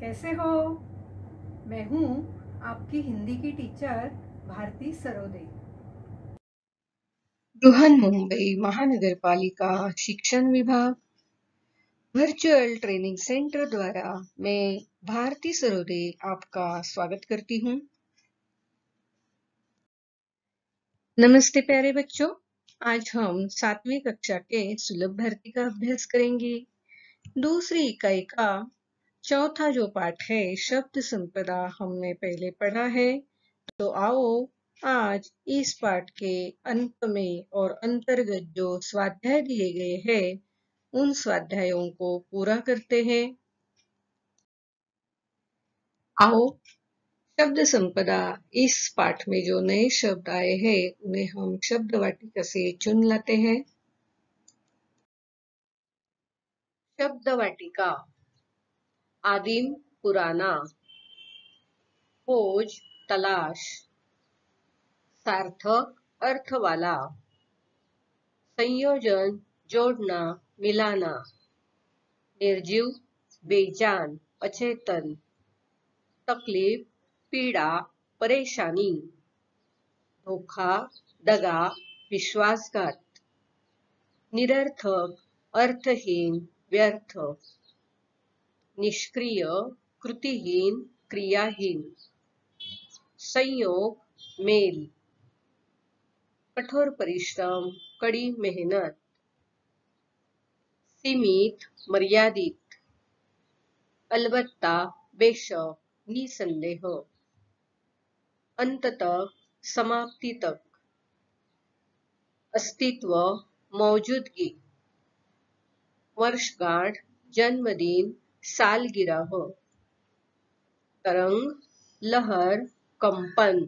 कैसे हो? मैं हूँ आपकी हिंदी की टीचर भारती सरोदे। बृहन्मुंबई महानगरपालिका शिक्षण विभाग वर्चुअल ट्रेनिंग सेंटर द्वारा मैं भारती सरोदे आपका स्वागत करती हूँ। नमस्ते प्यारे बच्चों, आज हम 7वीं कक्षा के सुलभ भर्ती का अभ्यास करेंगे। दूसरी इकाई का चौथा जो पाठ है शब्द संपदा हमने पहले पढ़ा है, तो आओ आज इस पाठ के अंत में और अंतर्गत जो स्वाध्याय दिए गए हैं उन स्वाध्यायों को पूरा करते हैं। आओ शब्द संपदा इस पाठ में जो नए शब्द आए हैं उन्हें हम शब्द वाटिका से चुन लाते हैं। शब्द वाटिका: आदिम, पुराना, खोज, तलाश, सार्थक, अर्थ वाला, संयोजन, जोड़ना, मिलाना, निर्जीव, बेजान, अचेतन, तकलीफ, पीड़ा, परेशानी, धोखा, दगा, विश्वासघात, निरर्थक, अर्थहीन, व्यर्थ, निष्क्रिय, कृतिहीन, क्रियाहीन, संयोग, मेल, कठोर परिश्रम, कड़ी मेहनत, सीमित, मर्यादित, अलबत्ता, बेशक, निसंदेह, अंततः, समाप्ति तक, अस्तित्व, मौजूदगी, वर्षगांठ, जन्मदिन, सालगिरह, तरंग, लहर, कंपन,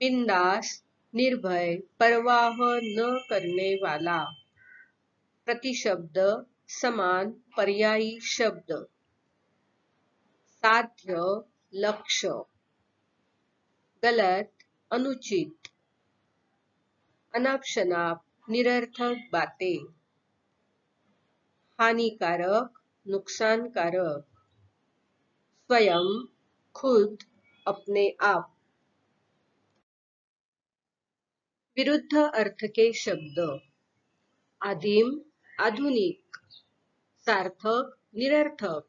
बिंदास, निर्भय, परवाह न करने वाला, प्रतिशब्द, समान, पर्यायी शब्द, साध्य, लक्ष्य, गलत, अनुचित, अनाप शनाप, निरर्थक बातें, हानिकारक, नुकसानकारक, स्वयं, खुद, अपने आप। विरुद्ध अर्थ के शब्द: आदिम, आधुनिक, सार्थक, निरर्थक,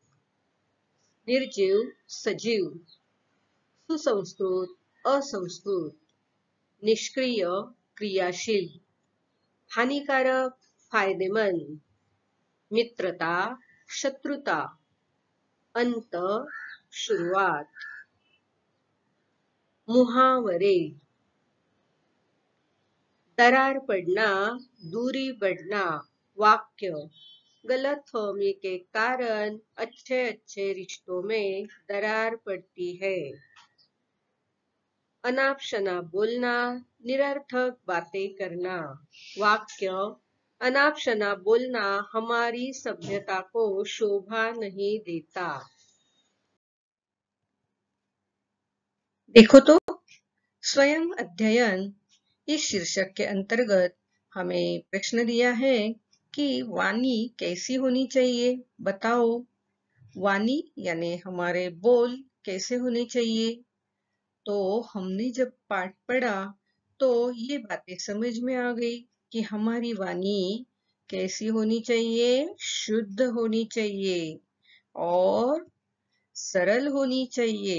निर्जीव, सजीव, सुसंस्कृत, असंस्कृत, निष्क्रिय, क्रियाशील, हानिकारक, फायदेमंद, मित्रता, शत्रुता, अंत, शुरुआत। मुहावरे: दरार पड़ना, दूरी बढ़ना, वाक्य: गलतफहमी के कारण अच्छे रिश्तों में दरार पड़ती है। अनाप शनाप बोलना, निरर्थक बातें करना, वाक्य: अनाप शनाप बोलना हमारी सभ्यता को शोभा नहीं देता। देखो तो, स्वयं अध्ययन इस शीर्षक के अंतर्गत हमें प्रश्न दिया है कि वाणी कैसी होनी चाहिए, बताओ। वाणी यानी हमारे बोल कैसे होने चाहिए। तो हमने जब पाठ पढ़ा तो ये बातें समझ में आ गई कि हमारी वाणी कैसी होनी चाहिए, शुद्ध होनी चाहिए और सरल होनी चाहिए।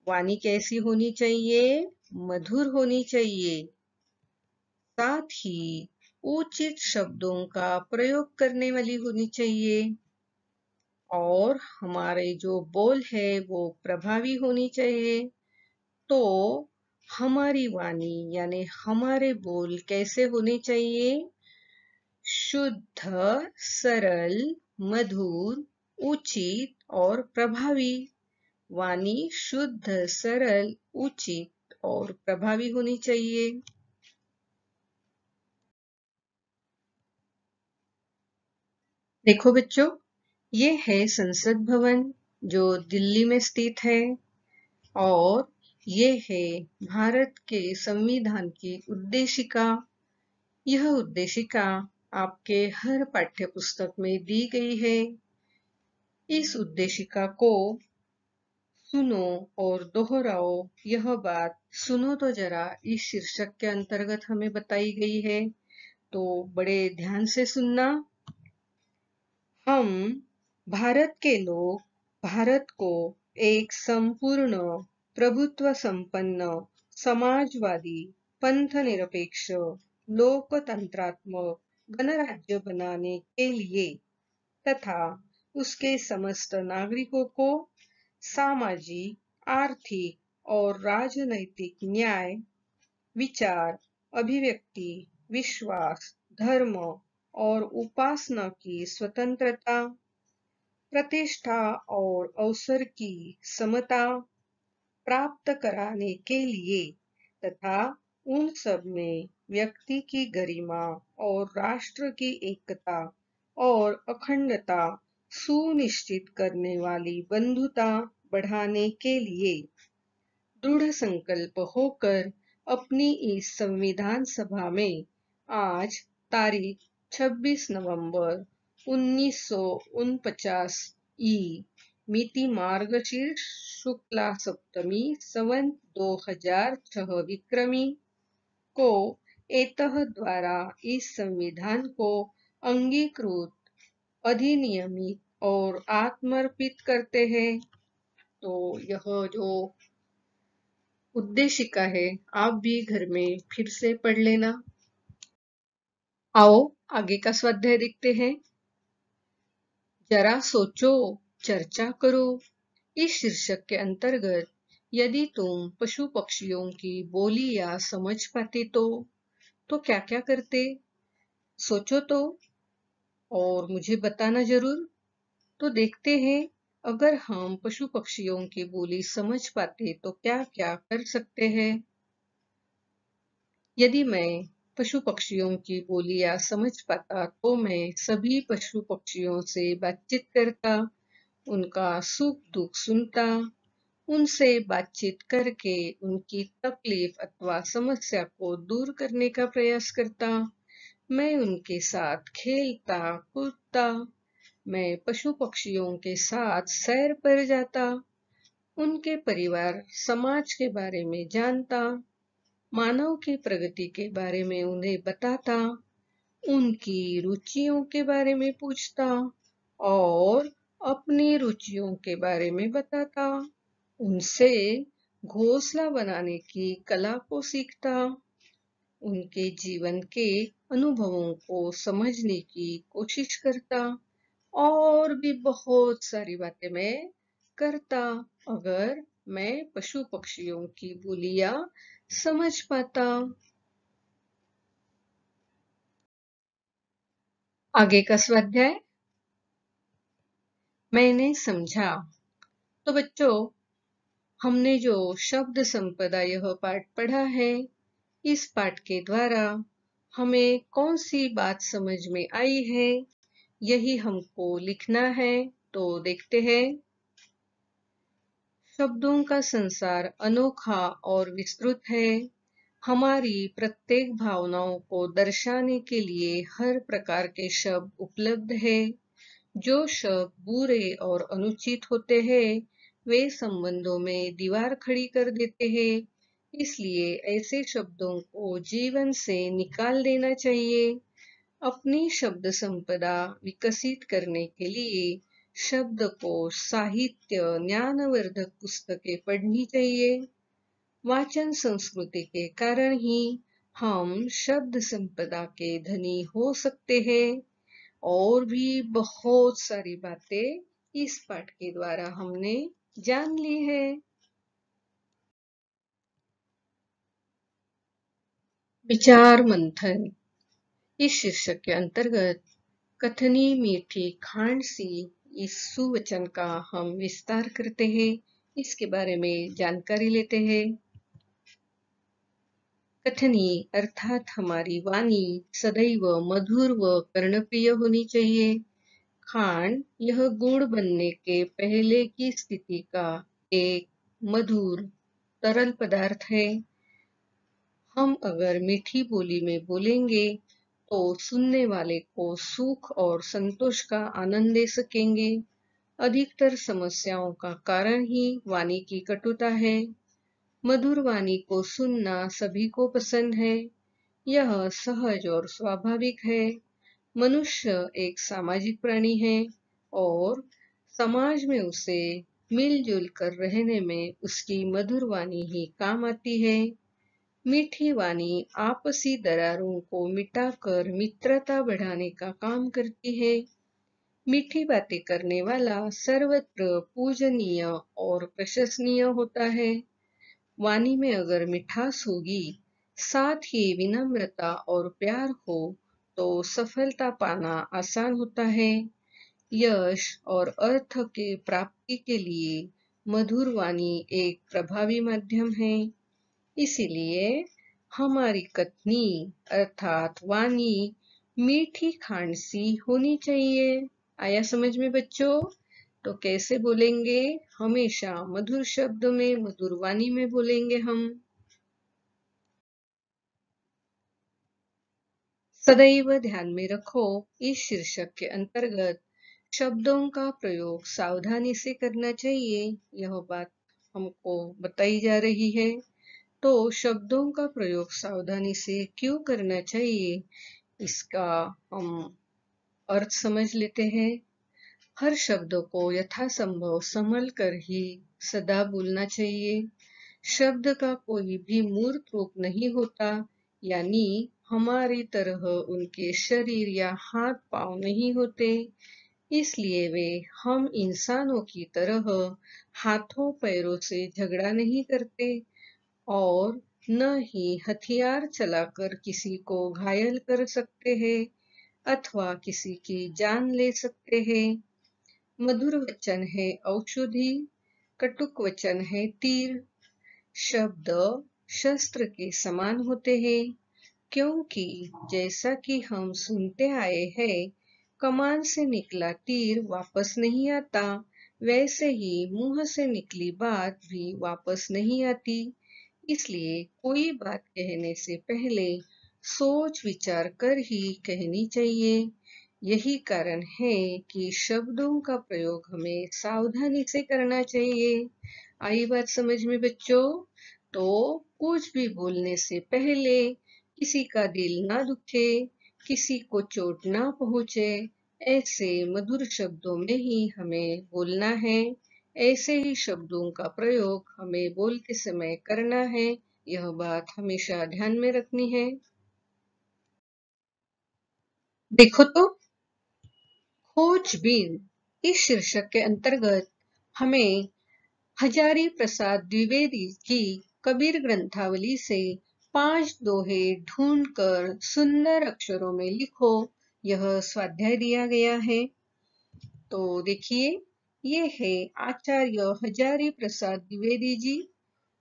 वाणी कैसी होनी चाहिए, मधुर होनी चाहिए, साथ ही उचित शब्दों का प्रयोग करने वाली होनी चाहिए और हमारे जो बोल है वो प्रभावी होनी चाहिए। तो हमारी वाणी यानी हमारे बोल कैसे होने चाहिए, शुद्ध, सरल, मधुर, उचित और प्रभावी। वाणी शुद्ध, सरल, उचित और प्रभावी होनी चाहिए। देखो बच्चों, ये है संसद भवन जो दिल्ली में स्थित है और ये है भारत के संविधान की उद्देशिका। यह उद्देशिका आपके हर पाठ्य पुस्तक में दी गई है। इस उद्देशिका को सुनो और दोहराओ। यह बात सुनो तो जरा इस शीर्षक के अंतर्गत हमें बताई गई है, तो बड़े ध्यान से सुनना। हम भारत के लोग भारत को एक संपूर्ण प्रभुत्व संपन्न समाजवादी पंथ निरपेक्ष लोकतंत्रात्मक गणराज्य बनाने के लिए तथा उसके समस्त नागरिकों को सामाजिक, आर्थिक और राजनैतिक न्याय, विचार, अभिव्यक्ति, विश्वास, धर्म और उपासना की स्वतंत्रता, प्रतिष्ठा और अवसर की समता प्राप्त कराने के लिए तथा उन सब में व्यक्ति की गरिमा और राष्ट्र की एकता और अखंडता सुनिश्चित करने वाली बंधुता बढ़ाने के लिए दृढ़ संकल्प होकर अपनी इस संविधान सभा में आज तारीख 26 नवंबर 1949 ई मिति मार्गशीर्ष शुक्ला सप्तमी संवत 2006 विक्रमी को एतः द्वारा इस संविधान को अंगीकृत, अधिनियमित और आत्मर्पित करते हैं। तो यह जो उद्देशिका है, आप भी घर में फिर से पढ़ लेना। आओ आगे का स्वाध्याय देखते हैं। जरा सोचो, चर्चा करो। इस शीर्षक के अंतर्गत यदि तुम पशु पक्षियों की बोली या समझ पाते तो क्या क्या करते? सोचो तो और मुझे बताना जरूर। तो देखते हैं, अगर हम पशु पक्षियों की बोली समझ पाते तो क्या क्या कर सकते हैं। यदि मैं पशु पक्षियों की बोलियां समझ पाता तो मैं सभी पशु पक्षियों से बातचीत करता, उनका सुख दुख सुनता, उनसे बातचीत करके उनकी तकलीफ अथवा समस्या को दूर करने का प्रयास करता। मैं उनके साथ खेलता कूदता, मैं पशु पक्षियों के साथ सैर पर जाता, उनके परिवार समाज के बारे में जानता, मानव की प्रगति के बारे में उन्हें बताता, उनकी रुचियों के बारे में पूछता और अपनी रुचियों के बारे में बताता, उनसे घोंसला बनाने की कला को सीखता, उनके जीवन के अनुभवों को समझने की कोशिश करता और भी बहुत सारी बातें मैं करता, अगर मैं पशु पक्षियों की बोलियां समझ पाता। आगे का स्वाध्याय मैंने समझा। तो बच्चों, हमने जो शब्द संपदा यह पाठ पढ़ा है, इस पाठ के द्वारा हमें कौन सी बात समझ में आई है, यही हमको लिखना है। तो देखते हैं। शब्दों का संसार अनोखा और विस्तृत है। हमारी प्रत्येक भावनाओं को दर्शाने के लिए हर प्रकार के शब्द उपलब्ध है। जो शब्द बुरे और अनुचित होते हैं, वे संबंधों में दीवार खड़ी कर देते हैं। इसलिए ऐसे शब्दों को जीवन से निकाल देना चाहिए। अपनी शब्द संपदा विकसित करने के लिए शब्दकोश, साहित्य, ज्ञानवर्धक पुस्तकें पढ़नी चाहिए। वाचन संस्कृति के कारण ही हम शब्द संपदा के धनी हो सकते हैं। और भी बहुत सारी बातें इस पाठ के द्वारा हमने जान ली है। विचार मंथन इस शीर्षक के अंतर्गत कथनी मीठी खांड सी इस सुवचन का हम विस्तार करते हैं। इसके बारे में जानकारी लेते हैं। कथनी अर्थात हमारी वाणी सदैव मधुर व कर्णप्रिय होनी चाहिए। खांड यह गुड़ बनने के पहले की स्थिति का एक मधुर तरल पदार्थ है। हम अगर मीठी बोली में बोलेंगे तो सुनने वाले को सुख और संतोष का आनंद दे सकेंगे अधिकतर समस्याओं का कारण ही वाणी की कटुता है। मधुर वाणी को सुनना सभी को पसंद है। यह सहज और स्वाभाविक है। मनुष्य एक सामाजिक प्राणी है और समाज में उसे मिलजुल कर रहने में उसकी मधुर वाणी ही काम आती है। मीठी वाणी आपसी दरारों को मिटाकर मित्रता बढ़ाने का काम करती है। मीठी बातें करने वाला सर्वत्र पूजनीय और प्रशंसनीय होता है। वाणी में अगर मिठास होगी, साथ ही विनम्रता और प्यार हो, तो सफलता पाना आसान होता है। यश और अर्थ के प्राप्ति के लिए मधुर वाणी एक प्रभावी माध्यम है। इसीलिए हमारी कथनी अर्थात वाणी मीठी खांड सी होनी चाहिए। आया समझ में बच्चों? तो कैसे बोलेंगे? हमेशा मधुर शब्द में, मधुर वाणी में बोलेंगे हम। सदैव ध्यान में रखो, इस शीर्षक के अंतर्गत शब्दों का प्रयोग सावधानी से करना चाहिए। यह बात हमको बताई जा रही है। तो शब्दों का प्रयोग सावधानी से क्यों करना चाहिए, इसका हम अर्थ समझ लेते हैं। हर शब्द को यथासंभव संभल कर ही सदा बोलना चाहिए। शब्द का कोई भी मूर्त रूप नहीं होता, यानी हमारी तरह उनके शरीर या हाथ पांव नहीं होते। इसलिए वे हम इंसानों की तरह हाथों पैरों से झगड़ा नहीं करते और न ही हथियार चलाकर किसी को घायल कर सकते हैं अथवा किसी की जान ले सकते हैं। मधुर वचन है औषधि, कटुक वचन है तीर। शब्द शस्त्र के समान होते हैं, क्योंकि जैसा कि हम सुनते आए हैं, कमान से निकला तीर वापस नहीं आता, वैसे ही मुंह से निकली बात भी वापस नहीं आती। इसलिए कोई बात कहने से पहले सोच विचार कर ही कहनी चाहिए। यही कारण है कि शब्दों का प्रयोग हमें सावधानी से करना चाहिए। आई बात समझ में बच्चों? तो कुछ भी बोलने से पहले किसी का दिल ना दुखे, किसी को चोट ना पहुंचे, ऐसे मधुर शब्दों में ही हमें बोलना है। ऐसे ही शब्दों का प्रयोग हमें बोलते समय करना है। यह बात हमेशा ध्यान में रखनी है। देखो तो, खोजबीन इस शीर्षक के अंतर्गत हमें हजारी प्रसाद द्विवेदी की कबीर ग्रंथावली से 5 दोहे ढूंढकर सुंदर अक्षरों में लिखो, यह स्वाध्याय दिया गया है। तो देखिए, ये है आचार्य हजारी प्रसाद द्विवेदी जी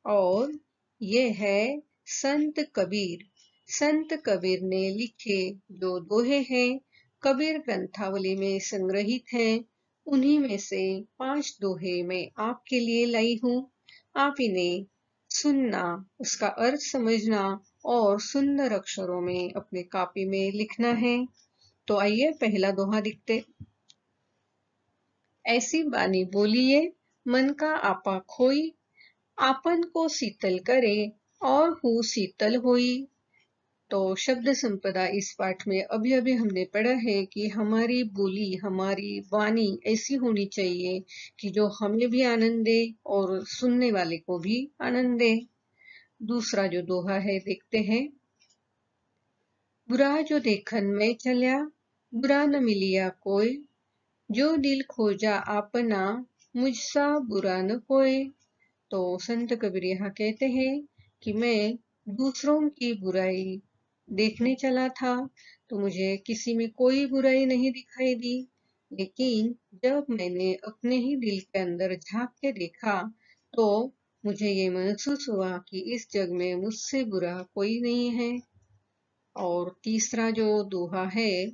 और ये है संत कबीर। संत कबीर ने लिखे जो दोहे हैं, कबीर ग्रंथावली में संग्रहित हैं। उन्हीं में से 5 दोहे मैं आपके लिए लाई हूँ। आप इन्हें सुनना, उसका अर्थ समझना और सुंदर अक्षरों में अपने कॉपी में लिखना है। तो आइए पहला दोहा दिखते। ऐसी बानी बोलिए मन का आपा खोई, आपन को शीतल करे और हूँ शीतल होई। तो शब्द संपदा इस पाठ में अभी अभी हमने पढ़ा है कि हमारी बोली, हमारी वाणी ऐसी होनी चाहिए कि जो हमें भी आनंद दे और सुनने वाले को भी आनंद दे। दूसरा जो दोहा है देखते हैं। बुरा जो देखन में चल्या, बुरा न मिलिया कोई, जो दिल खोजा आपना, मुझसा बुरा न कोई। तो संत कबीर यहाँ कहते हैं कि मैं दूसरों की बुराई देखने चला था, तो मुझे किसी में कोई बुराई नहीं दिखाई दी, लेकिन जब मैंने अपने ही दिल के अंदर झांक के देखा, तो मुझे ये महसूस हुआ कि इस जग में मुझसे बुरा कोई नहीं है। और तीसरा जो दोहा है,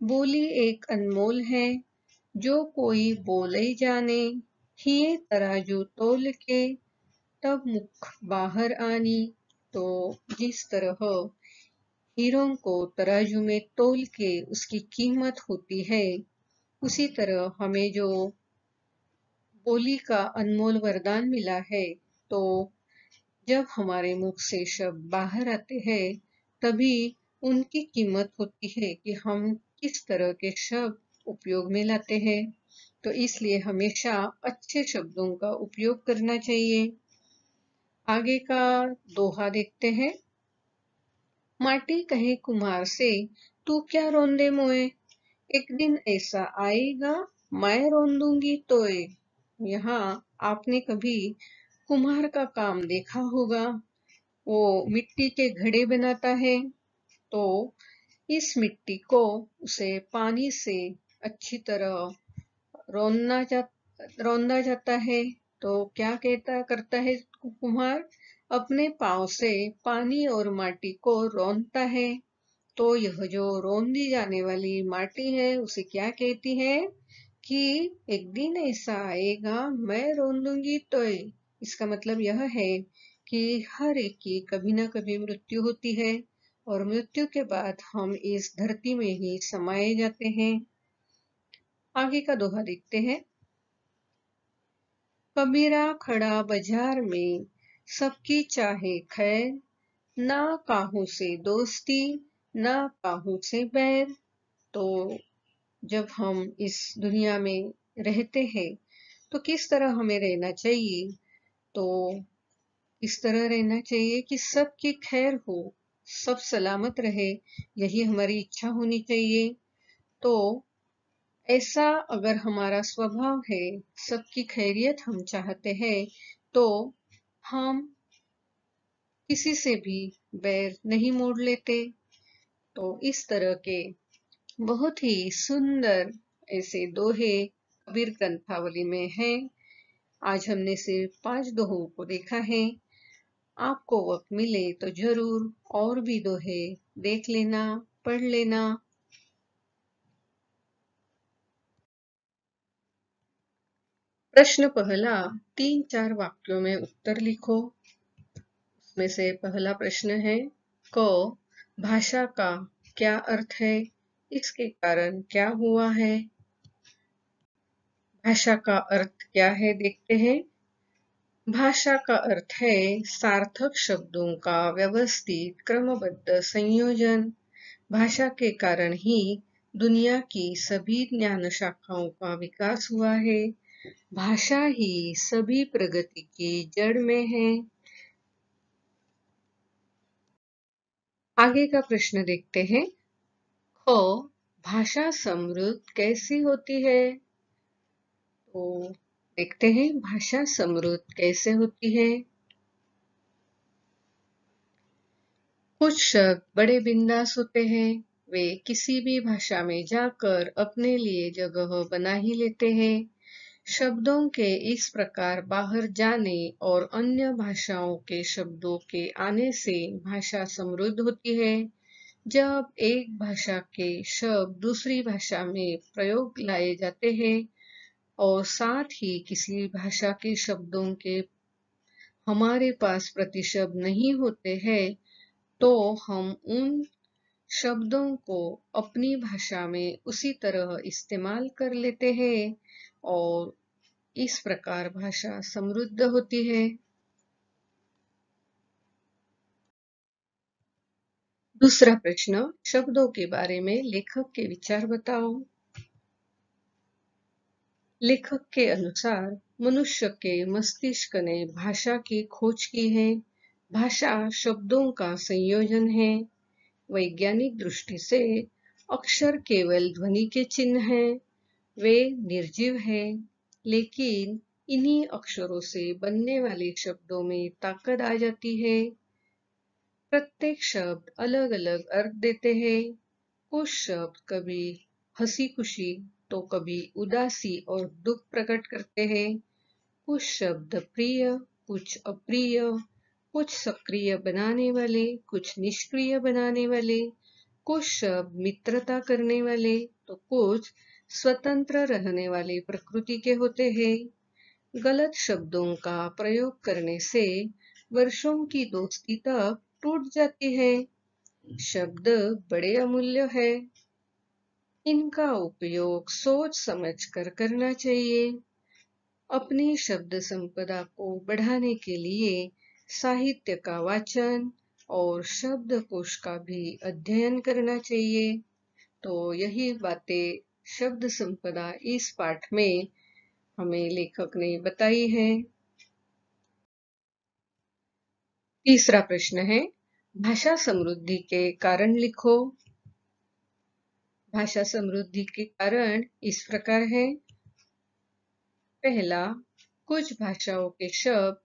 बोली एक अनमोल है, जो कोई बोले जाने, हिये तराजू तोल के, तब मुख बाहर आनी। तो जिस तरह हीरों को तराजू में तोल के उसकी कीमत होती है, उसी तरह हमें जो ओली का अनमोल वरदान मिला है, तो जब हमारे मुख से शब्द बाहर आते हैं तभी उनकी कीमत होती है कि हम किस तरह के शब्द उपयोग में लाते हैं। तो इसलिए हमेशा अच्छे शब्दों का उपयोग करना चाहिए। आगे का दोहा देखते हैं। माटी कहे कुम्हार से, तू क्या रोंदे मोए, एक दिन ऐसा आएगा मैं रोंदूंगी तोए। यहाँ आपने कभी कुम्हार का काम देखा होगा। वो मिट्टी के घड़े बनाता है, तो इस मिट्टी को उसे पानी से अच्छी तरह रौंदना जा रौंदा जाता है। तो क्या करता है कुम्हार, अपने पांव से पानी और माटी को रौंदता है। तो यह जो रौंदी जाने वाली माटी है उसे क्या कहती है कि एक दिन ऐसा आएगा मैं रौंदूंगी तो। इसका मतलब यह है कि हर एक की कभी ना कभी मृत्यु होती है और मृत्यु के बाद हम इस धरती में ही समाये जाते हैं। आगे का दोहा देखते हैं। कबीरा खड़ा बाजार में, सबकी चाहे खैर, ना काहू से दोस्ती ना काहू से बैर। तो जब हम इस दुनिया में रहते हैं तो किस तरह हमें रहना चाहिए, तो इस तरह रहना चाहिए कि सबकी खैर हो, सब सलामत रहे, यही हमारी इच्छा होनी चाहिए। तो ऐसा अगर हमारा स्वभाव है, सबकी खैरियत हम चाहते हैं, तो हम किसी से भी बैर नहीं मोड़ लेते। तो इस तरह के बहुत ही सुंदर ऐसे दोहे कबीर ग्रंथावली में हैं। आज हमने सिर्फ 5 दोहों को देखा है। आपको वक्त मिले तो जरूर और भी दोहे देख लेना, पढ़ लेना। प्रश्न पहला, 3-4 वाक्यों में उत्तर लिखो। उसमें से पहला प्रश्न है, क भाषा का क्या अर्थ है, इसके कारण क्या हुआ है। भाषा का अर्थ क्या है देखते हैं। भाषा का अर्थ है सार्थक शब्दों का व्यवस्थित क्रमबद्ध संयोजन। भाषा के कारण ही दुनिया की सभी ज्ञान शाखाओं का विकास हुआ है। भाषा ही सभी प्रगति की जड़ में है। आगे का प्रश्न देखते हैं। ख भाषा समृद्ध कैसी होती है, तो देखते हैं भाषा समृद्ध कैसे होती है। कुछ शब्द बड़े बिंदास होते हैं, वे किसी भी भाषा में जाकर अपने लिए जगह बना ही लेते हैं। शब्दों के इस प्रकार बाहर जाने और अन्य भाषाओं के शब्दों के आने से भाषा समृद्ध होती है। जब एक भाषा के शब्द दूसरी भाषा में प्रयोग लाए जाते हैं और साथ ही किसी भाषा के शब्दों के हमारे पास प्रतिशब्द नहीं होते हैं, तो हम उन शब्दों को अपनी भाषा में उसी तरह इस्तेमाल कर लेते हैं और इस प्रकार भाषा समृद्ध होती है। दूसरा प्रश्न, शब्दों के बारे में लेखक के विचार बताओ। लेखक के अनुसार मनुष्य के मस्तिष्क ने भाषा की खोज की है। भाषा शब्दों का संयोजन है। वैज्ञानिक दृष्टि से अक्षर केवल ध्वनि के चिन्ह हैं, वे निर्जीव हैं, लेकिन इन्हीं अक्षरों से बनने वाले शब्दों में ताकत आ जाती है। प्रत्येक शब्द अलग अलग अर्थ देते हैं। कुछ शब्द कभी हंसी खुशी तो कभी उदासी और दुख प्रकट करते हैं। कुछ शब्द प्रिय, कुछ अप्रिय, कुछ सक्रिय बनाने वाले, कुछ निष्क्रिय बनाने वाले, कुछ शब्द मित्रता करने वाले तो कुछ स्वतंत्र रहने वाले प्रकृति के होते हैं। गलत शब्दों का प्रयोग करने से वर्षों की दोस्ती तक टूट जाती है। शब्द बड़े अमूल्य है, इनका उपयोग सोच समझ कर करना चाहिए। अपनी शब्द संपदा को बढ़ाने के लिए साहित्य का वाचन और शब्दकोश का भी अध्ययन करना चाहिए। तो यही बातें शब्द संपदा इस पाठ में हमें लेखक ने बताई है। तीसरा प्रश्न है, भाषा समृद्धि के कारण लिखो। भाषा समृद्धि के कारण इस प्रकार है। पहला, कुछ भाषाओं के शब्द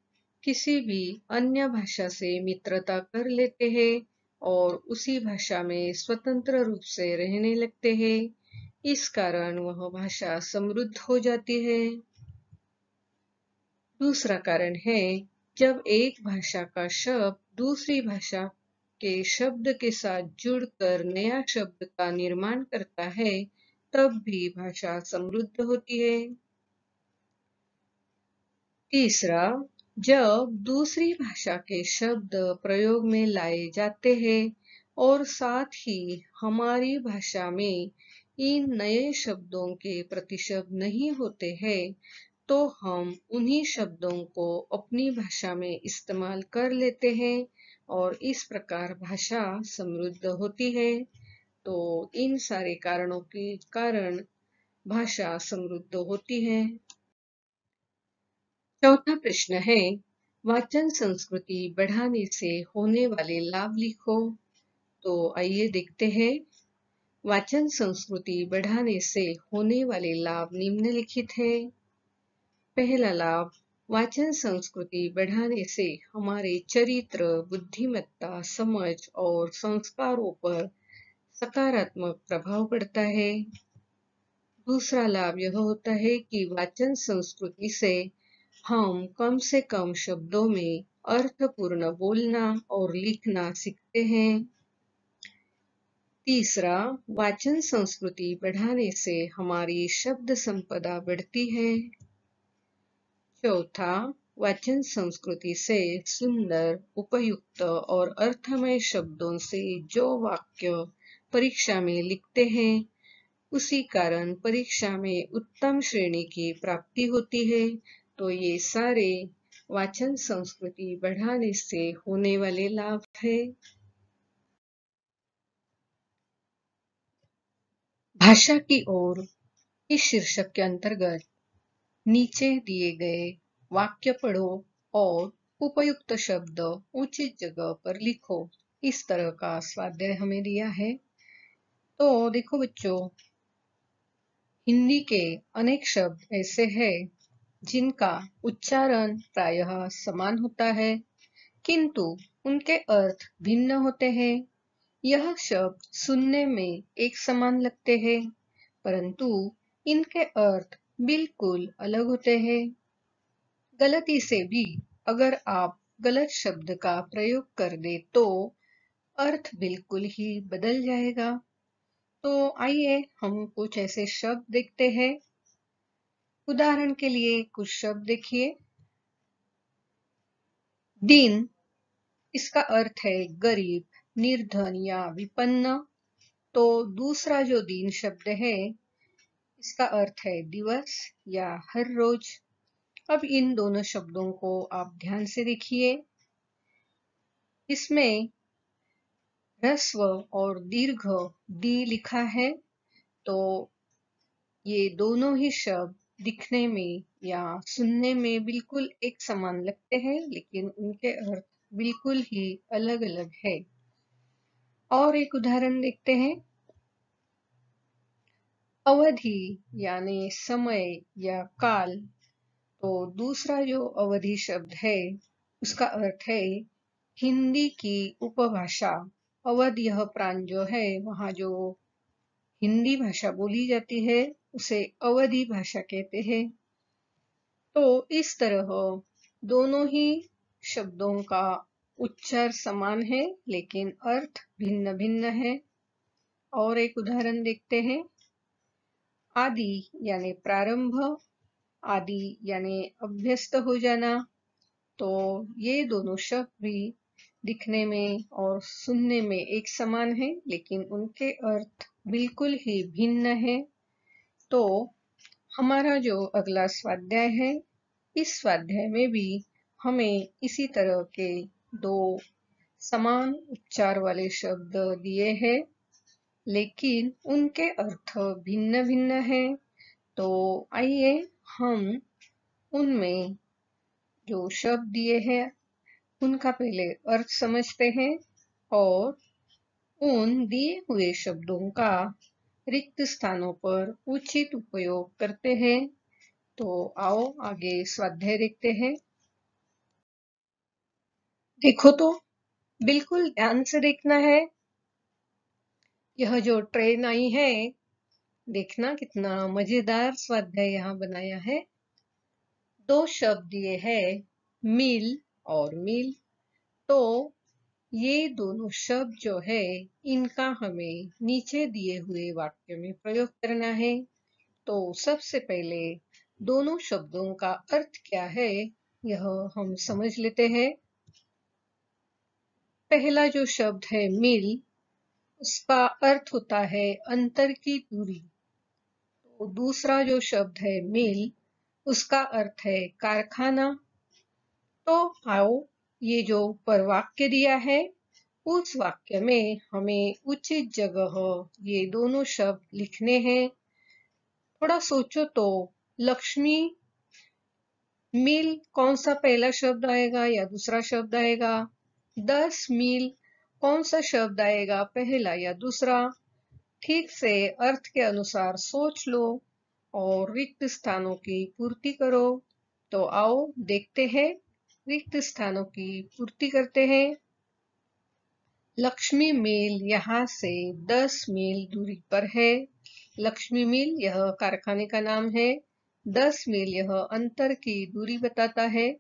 किसी भी अन्य भाषा से मित्रता कर लेते हैं और उसी भाषा में स्वतंत्र रूप से रहने लगते हैं। इस कारण वह भाषा समृद्ध हो जाती है। दूसरा कारण है, जब एक भाषा का शब्द दूसरी भाषा के शब्द के साथ जुड़कर नया शब्द का निर्माण करता है, तब भी भाषा समृद्ध होती है। तीसरा, जब दूसरी भाषा के शब्द प्रयोग में लाए जाते हैं और साथ ही हमारी भाषा में इन नए शब्दों के प्रतिशब्द नहीं होते हैं, तो हम उन्हीं शब्दों को अपनी भाषा में इस्तेमाल कर लेते हैं और इस प्रकार भाषा समृद्ध होती है। तो इन सारे कारणों के कारण भाषा समृद्ध होती है। चौथा प्रश्न है, वाचन संस्कृति बढ़ाने से होने वाले लाभ लिखो। तो आइए देखते हैं। वाचन संस्कृति बढ़ाने से होने वाले लाभ निम्नलिखित है। पहला लाभ, वाचन संस्कृति बढ़ाने से हमारे चरित्र, बुद्धिमत्ता, समझ और संस्कारों पर सकारात्मक प्रभाव पड़ता है। दूसरा लाभ यह होता है कि वाचन संस्कृति से हम कम से कम शब्दों में अर्थपूर्ण बोलना और लिखना सीखते हैं। तीसरा, वाचन संस्कृति बढ़ाने से हमारी शब्द संपदा बढ़ती है। चौथा, वाचन संस्कृति से सुंदर, उपयुक्त और अर्थमय शब्दों से जो वाक्य परीक्षा में लिखते हैं, उसी कारण परीक्षा में उत्तम श्रेणी की प्राप्ति होती है। तो ये सारे वाचन संस्कृति बढ़ाने से होने वाले लाभ है। भाषा की ओर इस शीर्षक के अंतर्गत नीचे दिए गए वाक्य पढ़ो और उपयुक्त शब्द उचित जगह पर लिखो। इस तरह का स्वाध्याय हमें दिया है। तो देखो बच्चों, हिंदी के अनेक शब्द ऐसे हैं जिनका उच्चारण प्रायः समान होता है, किंतु उनके अर्थ भिन्न होते हैं। यह शब्द सुनने में एक समान लगते हैं, परंतु इनके अर्थ बिल्कुल अलग होते हैं। गलती से भी अगर आप गलत शब्द का प्रयोग कर दे तो अर्थ बिल्कुल ही बदल जाएगा। तो आइए हम कुछ ऐसे शब्द देखते हैं। उदाहरण के लिए कुछ शब्द देखिए। दीन, इसका अर्थ है गरीब, निर्धन या विपन्न। तो दूसरा जो दीन शब्द है, इसका अर्थ है दिवस या हर रोज। अब इन दोनों शब्दों को आप ध्यान से देखिए। इसमें ह्रस्व और दीर्घ दी लिखा है। तो ये दोनों ही शब्द दिखने में या सुनने में बिल्कुल एक समान लगते हैं, लेकिन उनके अर्थ बिल्कुल ही अलग अलग है। और एक उदाहरण देखते हैं। अवधि यानी समय या काल। तो दूसरा जो अवधि शब्द है, उसका अर्थ है हिंदी की उपभाषा। अवध यह प्रांत जो है, वहाँ जो हिंदी भाषा बोली जाती है, उसे अवधी भाषा कहते हैं। तो इस तरह दोनों ही शब्दों का उच्चार समान है, लेकिन अर्थ भिन्न भिन्न है। और एक उदाहरण देखते हैं। आदि यानी प्रारंभ, आदि यानी अभ्यस्त हो जाना। तो ये दोनों शब्द भी दिखने में और सुनने में एक समान है, लेकिन उनके अर्थ बिल्कुल ही भिन्न है। तो हमारा जो अगला स्वाध्याय है, इस स्वाध्याय में भी हमें इसी तरह के दो समान उच्चार वाले शब्द दिए हैं, लेकिन उनके अर्थ भिन्न भिन्न हैं। तो आइए हम उनमें जो शब्द दिए हैं उनका पहले अर्थ समझते हैं और उन दिए हुए शब्दों का रिक्त स्थानों पर उचित उपयोग करते हैं। तो आओ आगे स्वाध्याय देखते हैं। देखो तो, बिल्कुल ध्यान से देखना है। यह जो ट्रेन आई है, देखना कितना मजेदार स्वाध्याय यहाँ बनाया है। दो शब्द दिए हैं, मिल और मिल। तो ये दोनों शब्द जो है, इनका हमें नीचे दिए हुए वाक्य में प्रयोग करना है। तो सबसे पहले दोनों शब्दों का अर्थ क्या है, यह हम समझ लेते हैं। पहला जो शब्द है मिल, उसका अर्थ होता है अंतर की दूरी। तो दूसरा जो शब्द है मिल, उसका अर्थ है कारखाना। तो आओ ये जो ऊपर वाक्य दिया है, उस वाक्य में हमें उचित जगह ये दोनों शब्द लिखने हैं। थोड़ा सोचो तो, लक्ष्मी मिल कौन सा पहला शब्द आएगा या दूसरा शब्द आएगा? 10 मील कौन सा शब्द आएगा, पहला या दूसरा? ठीक से अर्थ के अनुसार सोच लो और रिक्त स्थानों की पूर्ति करो। तो आओ देखते हैं, रिक्त स्थानों की पूर्ति करते हैं। लक्ष्मी मिल यहाँ से 10 मील दूरी पर है। लक्ष्मी मिल यह कारखाने का नाम है। 10 मील यह अंतर की दूरी बताता है।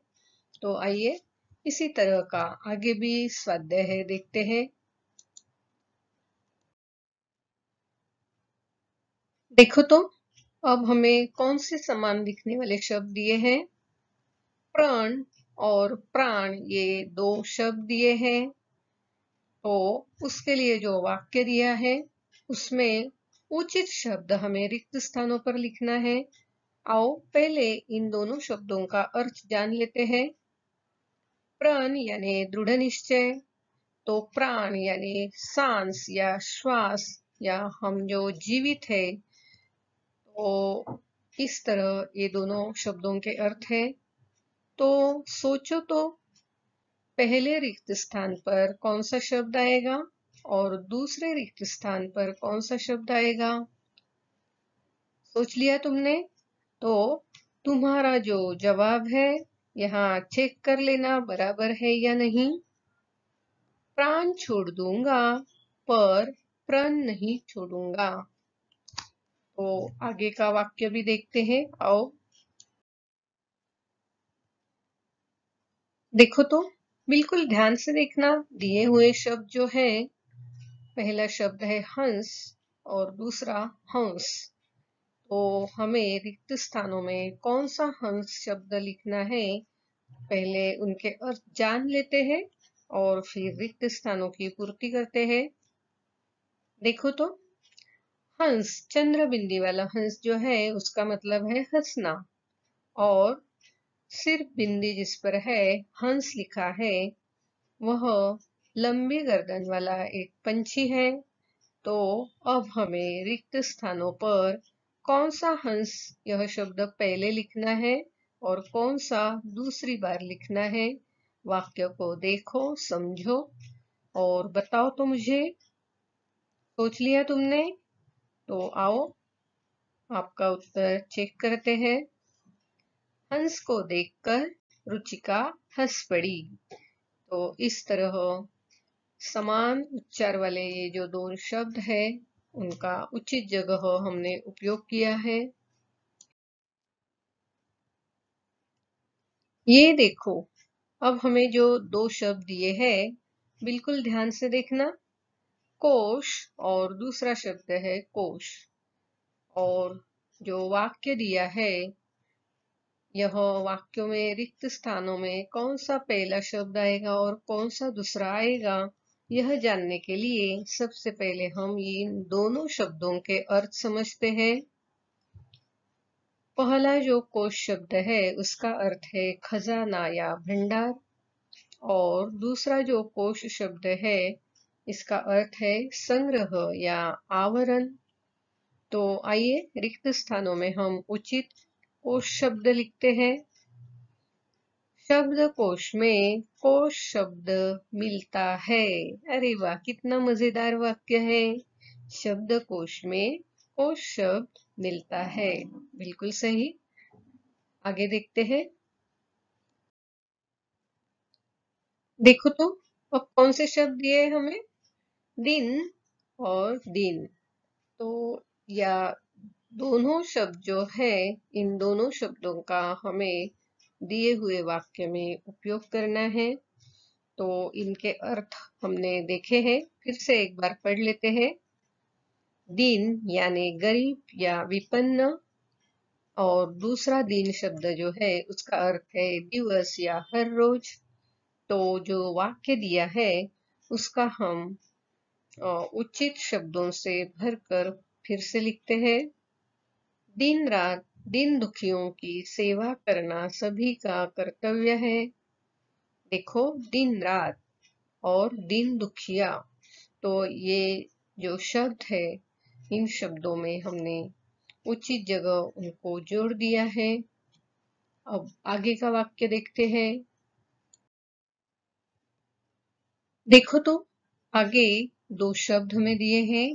तो आइए इसी तरह का आगे भी स्वाध्याय देखते हैं। देखो तो, अब हमें कौन से समान दिखने वाले शब्द दिए हैं? प्रण और प्राण, ये दो शब्द दिए हैं। तो उसके लिए जो वाक्य दिया है, उसमें उचित शब्द हमें रिक्त स्थानों पर लिखना है। आओ पहले इन दोनों शब्दों का अर्थ जान लेते हैं। प्रण यानी दृढ़ निश्चय। तो प्राण यानी सांस या श्वास, या हम जो जीवित है। तो इस तरह ये दोनों शब्दों के अर्थ है। तो सोचो तो, पहले रिक्त स्थान पर कौन सा शब्द आएगा और दूसरे रिक्त स्थान पर कौन सा शब्द आएगा? सोच लिया तुमने? तो तुम्हारा जो जवाब है, यहाँ चेक कर लेना बराबर है या नहीं। प्राण छोड़ दूंगा पर प्रण नहीं छोड़ूंगा। तो आगे का वाक्य भी देखते हैं, आओ। देखो तो, बिल्कुल ध्यान से देखना। दिए हुए शब्द जो है, पहला शब्द है हंस और दूसरा हंस। तो हमें रिक्त स्थानों में कौन सा हंस शब्द लिखना है, पहले उनके अर्थ जान लेते हैं और फिर रिक्त स्थानों की पूर्ति करते हैं। देखो तो, हंस चंद्र बिंदी वाला हंस जो है, उसका मतलब है हंसना। और सिर्फ बिंदी जिस पर है हंस लिखा है, वह लंबी गर्दन वाला एक पंछी है। तो अब हमें रिक्त स्थानों पर कौन सा हंस यह शब्द पहले लिखना है और कौन सा दूसरी बार लिखना है। वाक्य को देखो, समझो और बताओ तो मुझे। सोच लिया तुमने? तो आओ आपका उत्तर चेक करते हैं। हंस को देखकर रुचिका हंस पड़ी। तो इस तरह समान उच्चार वाले ये जो दो शब्द है, उनका उचित जगह हमने उपयोग किया है। ये देखो, अब हमें जो दो शब्द दिए हैं, बिल्कुल ध्यान से देखना। कोश और दूसरा शब्द है कोश। और जो वाक्य दिया है, यह वाक्यों में रिक्त स्थानों में कौन सा पहला शब्द आएगा और कौन सा दूसरा आएगा, यह जानने के लिए सबसे पहले हम इन दोनों शब्दों के अर्थ समझते हैं। पहला जो कोश शब्द है उसका अर्थ है खजाना या भंडार, और दूसरा जो कोश शब्द है इसका अर्थ है संग्रह या आवरण। तो आइए रिक्त स्थानों में हम उचित कोश शब्द लिखते हैं। शब्दकोश में कोश शब्द मिलता है। अरे वाह, कितना मजेदार वाक्य है। शब्दकोश में कोश शब्द मिलता है, बिल्कुल सही। आगे देखते हैं। देखो तो अब कौन से शब्द दिए हमें? दिन और दिन। तो या दोनों शब्द जो है, इन दोनों शब्दों का हमें दिए हुए वाक्य में उपयोग करना है। तो इनके अर्थ हमने देखे हैं, फिर से एक बार पढ़ लेते हैं। दिन यानी गरीब या विपन्न, और दूसरा दिन शब्द जो है उसका अर्थ है दिवस या हर रोज। तो जो वाक्य दिया है उसका हम उचित शब्दों से भरकर फिर से लिखते हैं। दिन रात दिन दुखियों की सेवा करना सभी का कर्तव्य है। देखो, दिन रात और दिन दुखिया, तो ये जो शब्द है इन शब्दों में हमने उचित जगह उनको जोड़ दिया है। अब आगे का वाक्य देखते हैं। देखो तो आगे दो शब्द हमें दिए हैं,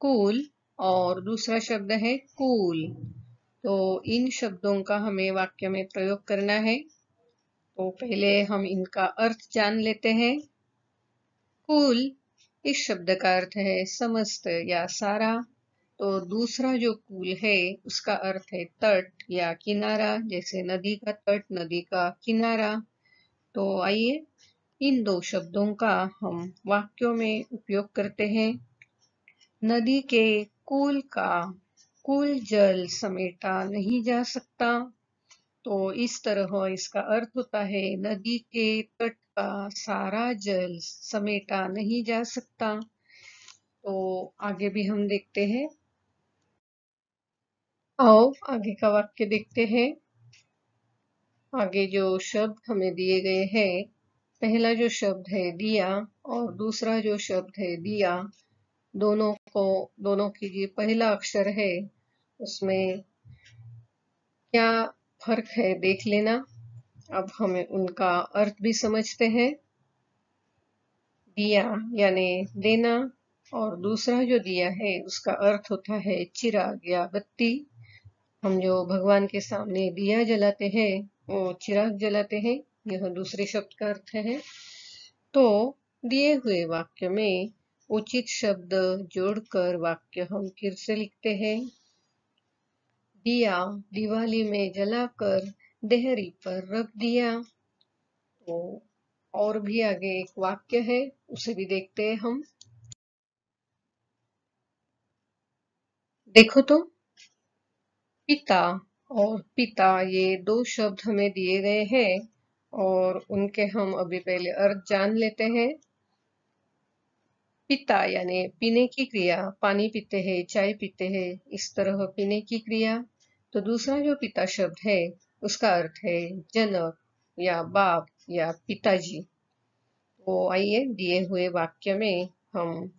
कूल और दूसरा शब्द है कूल। तो इन शब्दों का हमें वाक्य में प्रयोग करना है। तो पहले हम इनका अर्थ जान लेते हैं। कूल इस शब्द का अर्थ है समस्त या सारा। तो दूसरा जो कूल है उसका अर्थ है तट या किनारा, जैसे नदी का तट, नदी का किनारा। तो आइए इन दो शब्दों का हम वाक्यों में उपयोग करते हैं। नदी के कूल का कुल जल समेटा नहीं जा सकता। तो इस तरह इसका अर्थ होता है नदी के तट का सारा जल समेटा नहीं जा सकता। तो आगे भी हम देखते हैं। आओ आगे का वाक्य देखते हैं। आगे जो शब्द हमें दिए गए हैं, पहला जो शब्द है दिया और दूसरा जो शब्द है दिया, दोनों की जो पहला अक्षर है उसमें क्या फर्क है देख लेना। अब हमें उनका अर्थ भी समझते हैं। दिया यानी देना, और दूसरा जो दिया है उसका अर्थ होता है चिराग या बत्ती। हम जो भगवान के सामने दिया जलाते हैं वो चिराग जलाते हैं, यह दूसरे शब्द का अर्थ है। तो दिए हुए वाक्य में उचित शब्द जोड़कर वाक्य हम फिर से लिखते हैं। दिया दिवाली में जलाकर देहरी पर रख दिया। तो और भी आगे एक वाक्य है, उसे भी देखते हैं हम। देखो तो पिता और पिता ये दो शब्द हमें दिए गए हैं, और उनके हम अभी पहले अर्थ जान लेते हैं। पिता यानी पीने की क्रिया, पानी पीते हैं, चाय पीते हैं, इस तरह पीने की क्रिया। तो दूसरा जो पिता शब्द है उसका अर्थ है जनक या बाप या पिताजी। तो आइए दिए हुए वाक्य में हम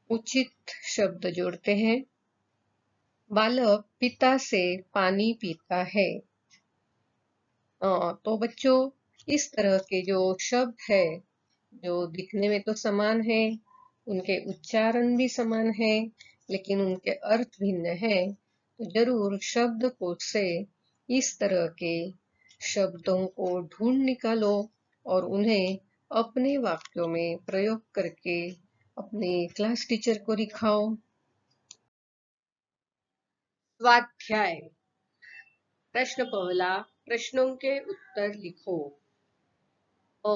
उचित शब्द जोड़ते हैं। बालक पिता से पानी पीता है। तो बच्चों, इस तरह के जो शब्द है जो दिखने में तो समान है, उनके उच्चारण भी समान है, लेकिन उनके अर्थ भिन्न है। तो जरूर शब्दकोश से इस तरह के शब्दों को ढूंढ निकालो और उन्हें अपने वाक्यों में प्रयोग करके अपने क्लास टीचर को दिखाओ। स्वाध्याय प्रश्न पहला, प्रश्नों के उत्तर लिखो। अ,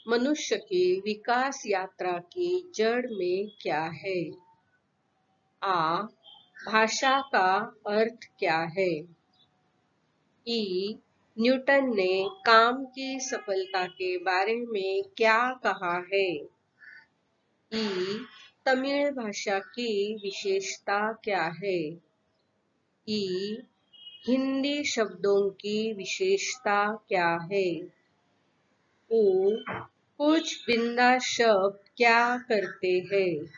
मनुष्य की विकास यात्रा की जड़ में क्या है? आ, भाषा का अर्थ क्या है? ई, न्यूटन ने काम की सफलता के बारे में क्या कहा है? ई, तमिल भाषा की विशेषता क्या है? ई, हिंदी शब्दों की विशेषता क्या है? ऊ, कुछ बिंदा शब्द क्या करते हैं?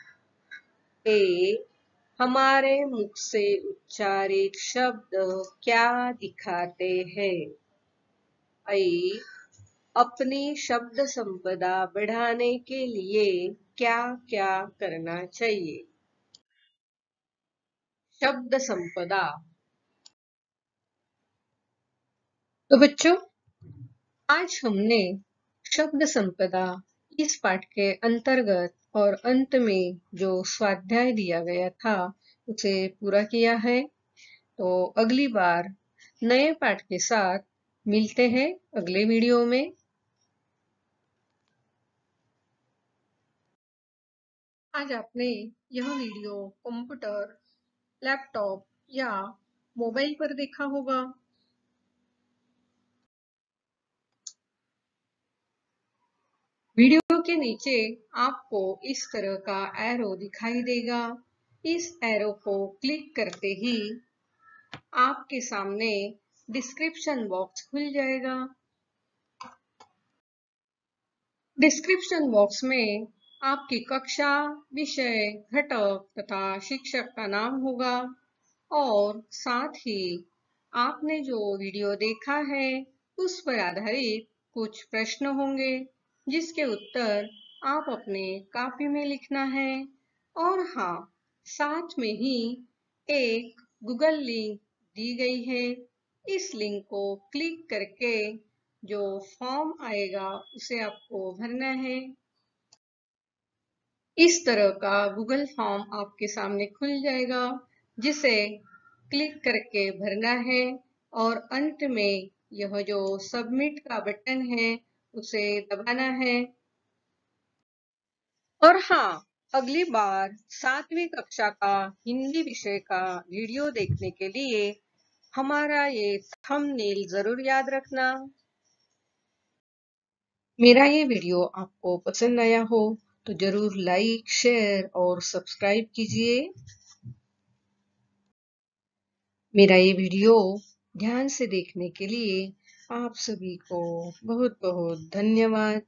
ए, हमारे मुख से उच्चारित शब्द क्या दिखाते हैं? ऐ, अपनी शब्द संपदा बढ़ाने के लिए क्या क्या करना चाहिए? शब्द संपदा। तो बच्चों, आज हमने शब्द संपदा इस पाठ के अंतर्गत और अंत में जो स्वाध्याय दिया गया था उसे पूरा किया है। तो अगली बार नए पाठ के साथ मिलते हैं अगले वीडियो में। आज आपने यह वीडियो कंप्यूटर, लैपटॉप या मोबाइल पर देखा होगा। वीडियो के नीचे आपको इस तरह का एरो दिखाई देगा। इस एरो को क्लिक करते ही आपके सामने डिस्क्रिप्शन बॉक्स खुल जाएगा। डिस्क्रिप्शन बॉक्स में आपकी कक्षा, विषय, घटक तथा शिक्षक का नाम होगा और साथ ही आपने जो वीडियो देखा है उस पर आधारित कुछ प्रश्न होंगे जिसके उत्तर आप अपने कॉपी में लिखना है। और हाँ, साथ में ही एक गूगल लिंक दी गई है। इस लिंक को क्लिक करके जो फॉर्म आएगा उसे आपको भरना है। इस तरह का गूगल फॉर्म आपके सामने खुल जाएगा जिसे क्लिक करके भरना है और अंत में यह जो सबमिट का बटन है उसे दबाना है। और हाँ, अगली बार 7वीं कक्षा का हिंदी विषय का वीडियो देखने के लिए हमारा ये थंबनेल जरूर याद रखना। मेरा ये वीडियो आपको पसंद आया हो तो जरूर लाइक, शेयर और सब्सक्राइब कीजिए। मेरा ये वीडियो ध्यान से देखने के लिए आप सभी को बहुत बहुत धन्यवाद।